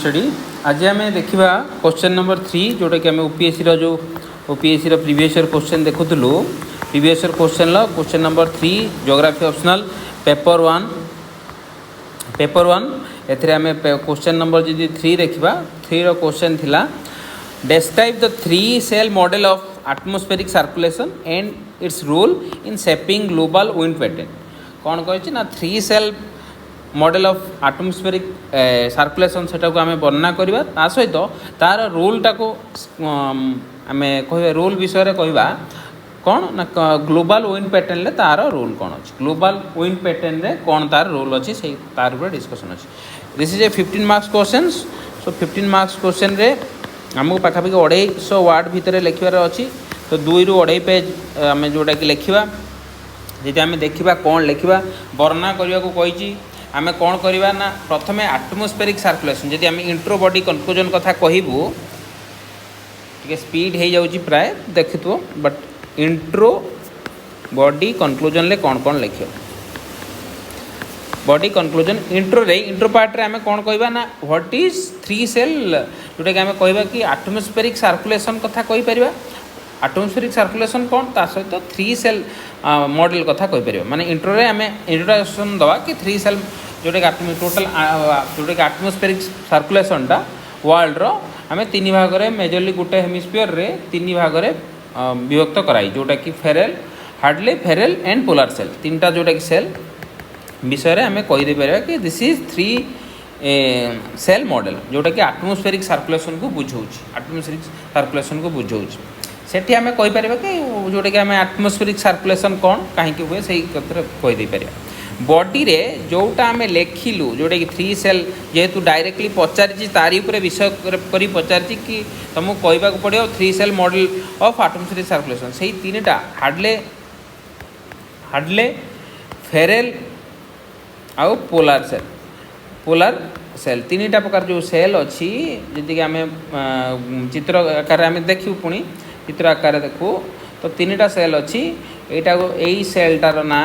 Study आज आम देखा क्वेश्चन नंबर 3 जोटा कि आम ओपीएससी जो ओपीएससी प्रीवियस ईयर क्वेश्चन देखुलू previous year question number 3 geography optional paper one एथे आम क्वेश्चन नंबर जी 3 देखा 3 रो क्वेश्चन थिला describe the 3 cell model of atmospheric circulation and its role in shaping global wind pattern कौन कही ना 3 cell model of atmospheric circulation सेटा को आम वर्णना करवा ता सहित तार रोलटा को आम कह रोल विषय कहवा कौन ना ग्लोबल विंड पैटर्न रे तार रोल कौन अच्छी ग्लोबल विंड पैटर्न रे कौन तार रोल अच्छी से तार ऊपर डिस्कशन अच्छी this is a 15 marks question so 15 marks question रे आमको पाखापाखि 250 वार्ड भितर लिखार अच्छी तो 2 ରୁ 2.5 पेज आम जोटा कि लिखा जी आम देखा कौन लिखा वर्णना करने को कही आमे कौन करवा ना प्रथमे एटमॉस्फेरिक सर्कुलेशन जदि आम इंट्रो बॉडी कन्क्लूजन कथा कहबू टे स्पीड हो जाऊँगी प्राय देखु बट इंट्रो बॉडी कन्क्लूजन ले कौन कौन लिख बॉडी कन्क्लूजन इंट्रो पार्ट रे आम कौन कहवा ना व्हाट इज 3 सेल जोटा कि आम कहवा कि एटमॉस्फेरिक सर्कुलेशन कथा कहि परिबा एटमॉस्फेरिक सर्कुलेशन कौन ता सहित 3 सेल मॉडल कथा कहि परिबा माने इंट्रो रे आम इंट्रोडक्शन दवा कि 3 सेल जोटा कि टोटल जोटा कि एटमॉस्फेरिक सर्कुलेशनटा वर्ल्ड रो आम 3 भाग रे मेजरली गोटे हेमिस्फीयर रे 3 भाग रे विभक्त कराई जोटा कि फेरेल हार्डले फेरेल एंड पोलर सेल 3टा जोटा कि सेल विषय रे आम कहि दे परिबा कि दिस इज 3 सेल मॉडल जोटा कि एटमॉस्फेरिक सर्कुलेशन को बुझाउछि एटमॉस्फेरिक सर्कुलेशन को बुझाउछि सेठी आम कहीपर कि जोटा कि आम एटमॉस्फेरिक सर्कुलेशन कौन कहीं हुए से कहीदे पार बॉडी रे जोटा आम लेखिलु जोटा कि 3 सेल जेहेतु डायरेक्टली पचारि तारी विषय कर पचारि कि तुमको कहवाक पड़ो 3 cell model of atmospheric circulation से 3टा हार्डले फेरेल आउ पोलर सेल 3टा प्रकार जो सेल अच्छी जी आम चित्र आकार आम देखू पुणी चित्र आकार देखू तो 3टा सेल अच्छी यहाँ यही सेलटार ना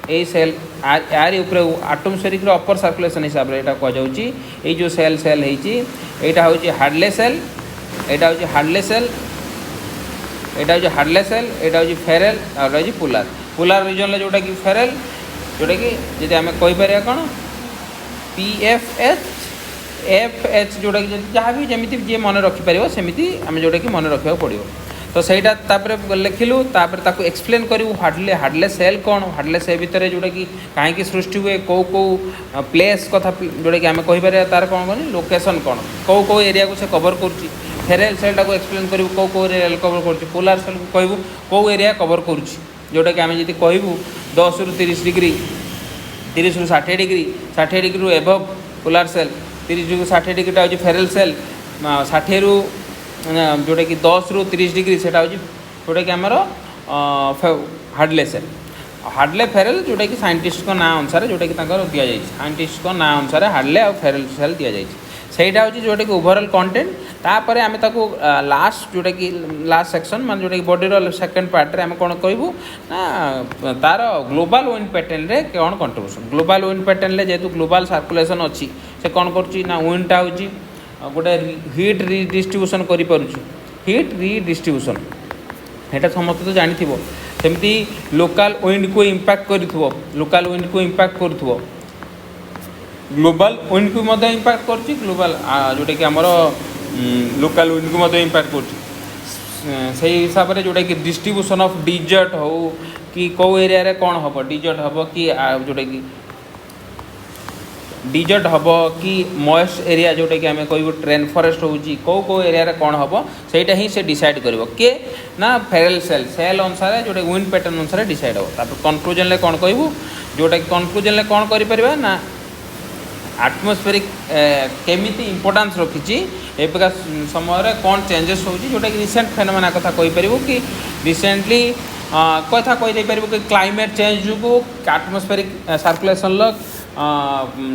यही सेल यार ऊपर एटमॉस्फेरिक अपर सर्कुलेशन हिसाब से कहुच्छी ये जो सेल यहाँ हूँ हार्डले सेल यहाँ हूँ हार्डले सेल यहाँ हूँ हार्डले सेल यहाँ हूँ फेरेल और पोलर रीजन जोटा कि फेरेल जोटा कि जी आम कहीपर कौन PFH जोटा कि जहाँ भी जमी जी मन रखिपर सेमती आम जोटा कि मन रखा पड़ो तो सहीटा तापर लिखिलु तापर ताको एक्सप्लेन करूँ हार्डले सेल कौन हार्डले सेल भितर जोटा कि कहीं सृष्टि हुए कौ प्लेस कथा जोटा कि आम कहीपर तार कौन कहनी लोकेशन कौन कौ एरिया को से कवर कर फेरेल सेलटा को एक्सप्लेन करूँ कौ एरिया कवर कर पोलर सेल को कहूँ कौ एरिया कवर कर जोटा कि आम जी कहूँ 10 ରୁ 30 डिग्री 30 ରୁ 60 डिग्री 60 डिग्री रू एभव पोलर सेल 30 ରୁ 60 डिग्रीटा हूँ फेरेल सेल 60 ରୁ जोटा कि 10 ରୁ 30 डिग्री से जोटा कि आमर हार्डले सेल हार्डले फेरेल जोटा कि साइंटिस्ट को ना अनुसार जोटा कि दि जाए साइंटिस्ट को ना अनुसार हार्डले और फेरेल सेल दि जाए सहीटा हूँ जोटा कि ओवरऑल कंटेंट तापर आम ताको लास्ट जोटा कि लास्ट सेक्शन मान जोटा कि बॉडी सेकंड पार्ट रे आम कौन कहूँ ना तार ग्लोबल विंड पैटर्न रे कौन कंट्रीब्यूशन ग्लोबल विंड पैटर्न रे जेहेतु ग्लोबल सर्कुलेशन अच्छी से कौन कर विंडटा हूँ गोटे हिट रिडिस्ट्रीब्यूशन हिट रिडिस्ट्रीब्यूशन यहाँ समस्त तो जानी सेमती लोकल विंड को इम्पैक्ट लोकल विंड को इम्पैक्ट कर ग्लोबल विंड को इम्पैक्ट कर ग्लोबल जोटा कि आमर लोकल विंड को इम्पैक्ट कर हिसाब से जोटा कि डिस्ट्रीब्यूशन ऑफ डिजर्ट हो कि कौ एरिया रे कौन हम डिजर्ट हम कि जोटा कि डिजर्ट हम कि मॉइस्ट एरिया जोटा कि आम कहूँ ट्रेन फॉरेस्ट हो कौ एरिया रे कौन हम सहीटा ही से डिसाइड कर किए ना फेरेल सेल अनुसार जोटा विंड पैटर्न अनुसार डिसाइड हम कन्क्लूजन ले कौन कहूँ जोटा कि कन्क्लूजन ले कौन कर ना एटमॉस्फेरिक केमिति इंपोर्टेंस रखी एबका समय कौन चेंजेस होची जोटा कि रिसेंट फेनोमेना कथा कहि परिबो कि रिसेंटली कथा कहि पार कि क्लाइमेट चेंज जो एटमॉस्फेरिक सर्कुलेशन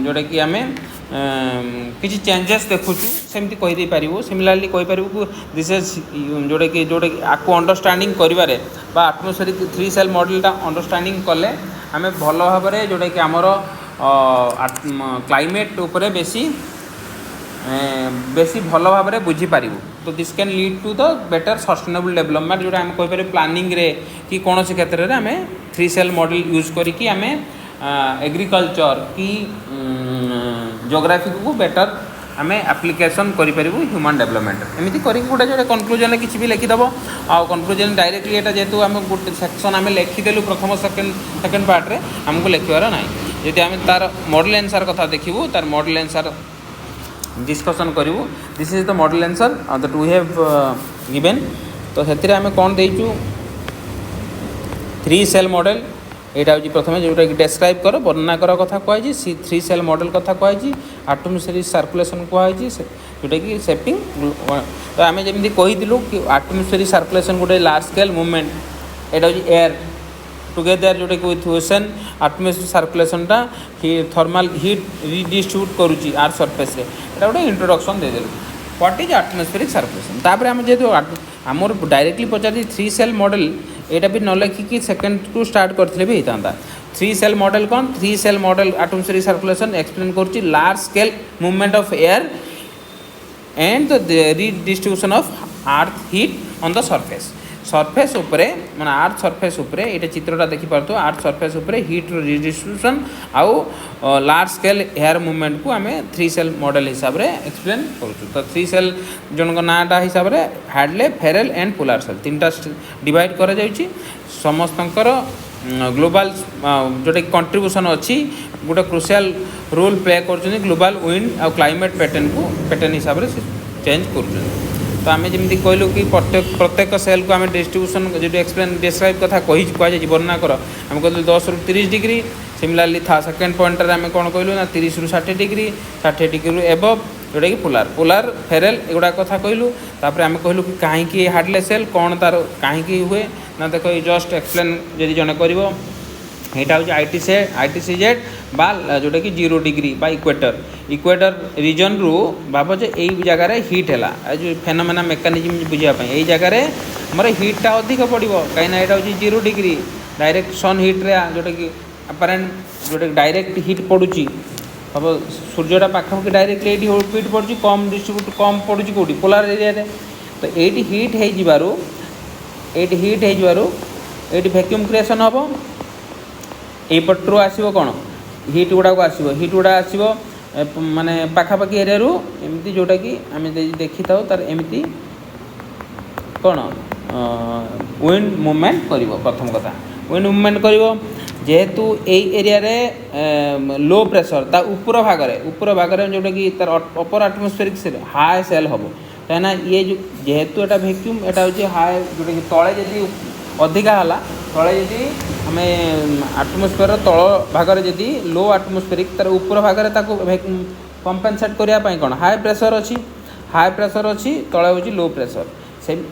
जोटा कि आम किसी चेंजेस देखुँ सेमती कहीदे पार सिमिलारली कहीपर कि दिस इज जोटा कि आपको अंडरस्टांडिंग करिबारे बा एटमॉस्फेरिक 3 सेल मॉडलटा अंडरस्टांडिंग कले आम भल भाव जोटा कि आमर क्लाइमेट उपरे बेसी बेसी भल भाव में बुझीपर। तो this can lead to the better sustainable development जोटा आम कहीपर प्लानिंग रे कि कौन से क्षेत्र में आम 3 सेल मॉडल यूज करके आम एग्रीकल्चर कि जोग्राफी को बेटर आम एप्लिकेशन करूँ ह्यूमन डेवलपमेंट एमती कर गोटे जो कनक्लूजन किसी भी लिखिदेव आ कनक्लूजन डायरेक्टली यहाँ जेहतु आम गोटे सेक्शन आम लिखिदेलु प्रथम सेकेंड पार्ट आमको लिखार ना जदि आम तार मॉडल आंसर कथा देखू तार मॉडल आंसर डिस्कसन करूँ this is the model answer that we have given. तो से आम कौन देचु 3 सेल मॉडल यहाँ हूँ प्रथम जोटा कि डेस्क्राइब कर वर्णना कर कथा कहुई 3 सेल मॉडल कथा कहुई एटमॉस्फेरिक सर्कुलेशन कहुई जोटा कि सेपिंग। तो आम जमी कहीलु कि एटमॉस्फेरिक सर्कुलेशन गोटे लार्ज स्केल मूवमेंट यहाँ हूँ एयर टुगेदर जोटा कि विथ ओशन एटमॉस्फेरिक सर्कुलेशनटा थर्माल हीट रिडिस्ट्रीब्यूट करुच्ची आर सरफेस यहाँ गोटे इंट्रोडक्शन देदेलु व्हाट इज एटमॉस्फेरिक सर्कुलेशन। तापर आम जेहतु आमर डायरेक्टली पचार 3 सेल मॉडल यहाँ भी न लिखिकी सेकेंड टू स्टार्ट करते भी होता 3 सेल मॉडल कौन 3 cell model atmospheric circulation explain करुच्ची large scale movement of air and the redistribution of earth heat on the surface surface उपरे माने अर्थ सरफेस उपरे ये चित्रटा देखिपार अर्थ सरफेस उपरे हीट रिडिस्ट्रीब्यूशन आउ लार्ज स्केल एयर मूवमेंट को आम 3 सेल मॉडल हिसाब से एक्सप्लेन करूँ। तो 3 सेल जन नाटा हिसाब से हार्डले फेरेल एंड पोलार सेल 3टा डिवाइड कर समस्तंकर ग्लोबल जोटा कंट्रीब्यूशन अच्छी गोटे क्रुशियल रोल प्ले कर ग्लोबल विंड और क्लाइमेट पैटर्न हिसाब से चेंज कर। तो आम जमी कहलु कि प्रत्येक सेल को आम डिस्ट्रीब्यूशन जो एक्सप्लेन डिस्क्राइब कथा कही वर्णना कर आम कहलु 10 ରୁ 30 डिग्री सिमिलारली था सेकेंड पॉइंट आम कौन कहलु ना 30 ରୁ 60 डिग्री 60 डिग्री एबव जोटा कि पोलार फेरेल एगुड़ा कथा कहलु। तापर आम कहलु कि कहीं हार्डलेस सेल कौन तार कहीं हुए ना देख जस्ट एक्सप्लेन जदि जड़े कर यहाँ हूँ आईटीसीजेड बा जोटा कि 0 डिग्री बा इक्वेटर रीजन रु भाव जे यही जगार हिट है जो फेनोमेना मेकानिज्म बुझापी यही जगार आमर हिटा अधिक पड़ो कहीं यहाँ हूँ 0 डिग्री डायरेक्ट सन हिट्रे जोटा कि अपारेंट जोटा कि डायरेक्ट हिट पड़ुची हम सूर्यटा पाखापाखि डायरेक्टली ये हिट पड़ुची कम डिस्ट्रीब्यूट कम पड़ुची कौटी पोलार एरिया तो ये हिट ये वैक्यूम क्रिएशन हम यपटू आसो कौन हिट गुड़ाक आसो हिट गुड़ा आसो माने पाखापाखि एरिया एमती जोटा कि आम देखी था तार एमती कौन विंड मूवमेंट कर प्रथम कथा विंड मूवमेंट कर जेहेतु यही एरिया रे लो प्रेशर ता ऊपर भाग जोटा कि तार अपर एटमॉस्फेरिक सेल हाई सेल हम कहीं ये जो जेहेतु एटा वैक्यूम एटा हूँ हाई जोटा कि तले जदि अधिका है तले जदि आम एटमॉस्फेयर तल भाग जदि लो एटमॉस्फेरिक तार ऊपर भाग कंपेनसेट करने कौन हाई प्रेशर अच्छी तले हूँ लो प्रेशर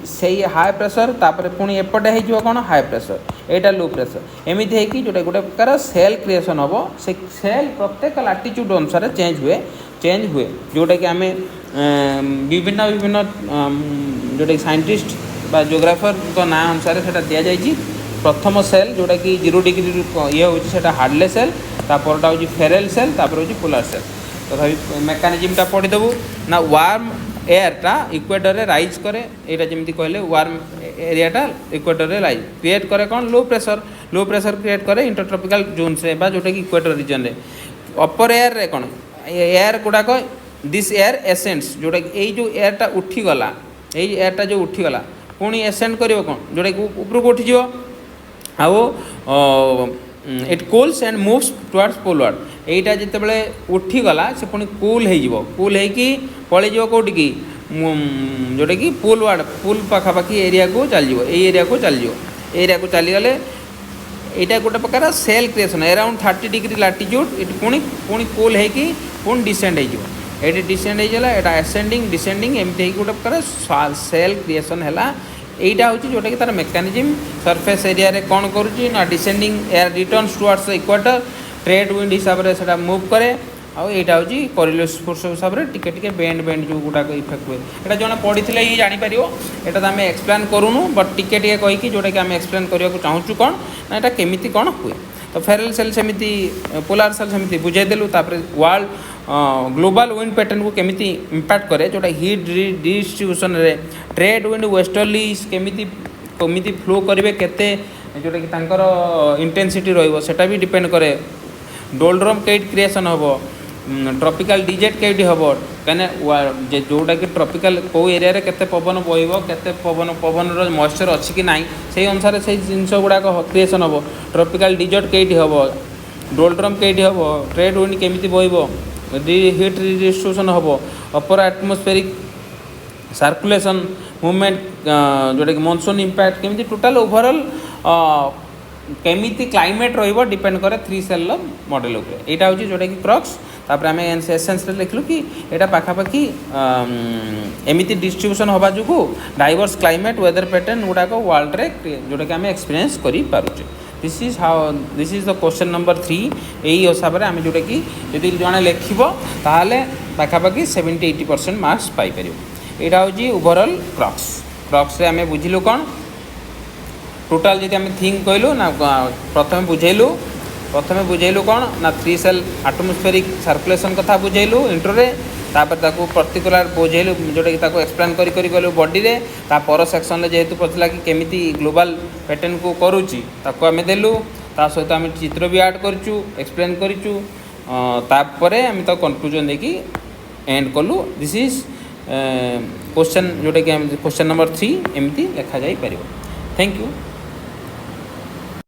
से हाई प्रेशर तापर पुणी एपटे हो कौन हाई प्रेशर एटा लो प्रेशर एमती है कि जोटा गोटे प्रकार सेल क्रिएशन हम से सेल प्रत्येक लाटिट्यूड अनुसार चेंज हुए जोटा कि आम विभिन्न जोटा साइंटिस्ट बा जियोग्राफर ना अनुसार से दि प्रथम सेल जोटा कि 0 डिग्री ये हूँ से हार्डलेस सेल तापरटा हूँ फेरेल सेल तापर हूँ पोलार सेल तथा मेकानिज्मटा पढ़ीदेबू ना वार्म एयरटा इक्वेटर रे राइज करे यहाँ जमी कहले वार्म एरियाटा इक्वेटर रे राइज क्रिएट करे कौन लो प्रेशर क्रिएट करे इंटरट्रॉपिकल जोन से जोटा कि इक्वेटर रीजन रे अपर एयर रे कौन एयर गुड़ाक दिस एयर एसेंट्स जोटा कि यही जो एयरटा उठीगला यही एयरटा जो उठीगला पुणी एसेंट कर कौन जोटा कि उपरको उठीज आउ it cools and moves towards poleward यहीटा जितेबाला उठीगला से पुणी कूल होगी पलैज कौटी की जोटा कि पुल पाखापाखि एरिया को चलଯିव एरिया को चलीगले यहाँ गोटे प्रकार cell creation around 30 degree latitude it पुणी कूल होगी पुणी डिसेंड ये डिसेंड होगा एसेंडिंग डिसेंडिंग एमती गोटे प्रकार सेल क्रिएशन है यहीटा हूँ जोटा कि तार मेकानिज्म सरफेस एरिया रे कौन करुच्ची ना descending air returns towards equator trade wind हिसाब से मूव करे आउ यहाँ हूँ कोरिलेटिव फोर्स हिसाब से टिके बेंड जो गुड़ाक इफेक्ट हुए यहाँ जड़े पढ़ी ही जापर यहाँ तो आम एक्सप्लेन करूँ बट टिके कहीकि जोटा कि आम एक्सप्लेन करने को चाहूँ कौन ना यहाँ केमी कौन हुए तो फेरल सेल सेमिति पोलार सेल सेमिति बुझेदेलु तापर वर्ल्ड ग्लोबल विंड पैटर्न को केमिति इम्पैक्ट करे जोटा हीट डिस्ट्रीब्यूशन रे ट्रेड विंड वेस्टर्ली केमिति केमिति फ्लो करेंगे केते जोटा कि तांकर इंटेंसिटी रहिबो सेटा भी डिपेंड करे डोलड्रम केट क्रिएशन हम ट्रॉपिकल डिजेट कईटी हम कहीं जोटा कि ट्रॉपिकल कौ एरिया केते पवन बहब केते पवन मॉइस्चर अच्छी कि नहीं से अनुसार से जिनस गुड़ाक क्रिएशन हम ट्रॉपिकल डिजेट कईटी हम डोलड्रम कईटी हम ट्रेड विंड केमिति बहब हीट डिस्ट्रीब्यूशन हम अपर एटमोस्फेरिक सर्कुलेशन मूवमेंट जोटा कि मॉनसून इंपैक्ट केमिति टोटल ओवरऑल केमिति क्लाइमेट रहिबो डिपेंड करे 3 सेल मॉडल उपर एटा होची जोटा कि क्रक्स तापर आम एसेंस लिखलु कि यहाँ पाखापाखि एमती डिस्ट्रीब्यूशन हवा जो डाइवर्स क्लाइमेट वेदर पैटर्न गुड़ाक वर्ल्ड रे जोटा कि आम एक्सपीरियंस करि पारुचे this is the question number 3 यही हिसाब से आम जोटा कि यदि जड़े लिखब ताहले पाखापाखि 70-80% मार्क्स पाइपर यहाँ हूँ ओवरऑल क्रक्स रे आम बुझिलु कौन टोटाल जी आम थिंक कहलु ना प्रथम बुझेलु कौन ना 3 सेल एटमॉस्फेरिक सर्कुलेशन कथा बुझेलु इंट्रोरे तापर ताको पर्टिकुलर बुझेलु जोटा कि ताको एक्सप्लेन करी गलु बॉडी रे ता पर सेक्शन रे जेहेतु पचला कि केमिति ग्लोबल पैटर्न को करूची ताको आमे देलु ता सहित आमे चित्र भी ऐड करचु एक्सप्लेन करचु तापरे आमे तो कंक्लूजन देकी एंड कलु दिस इज क्वेश्चन जोटा कि क्वेश्चन नंबर 3 एमती लिखा जाई परिबो थैंक यू।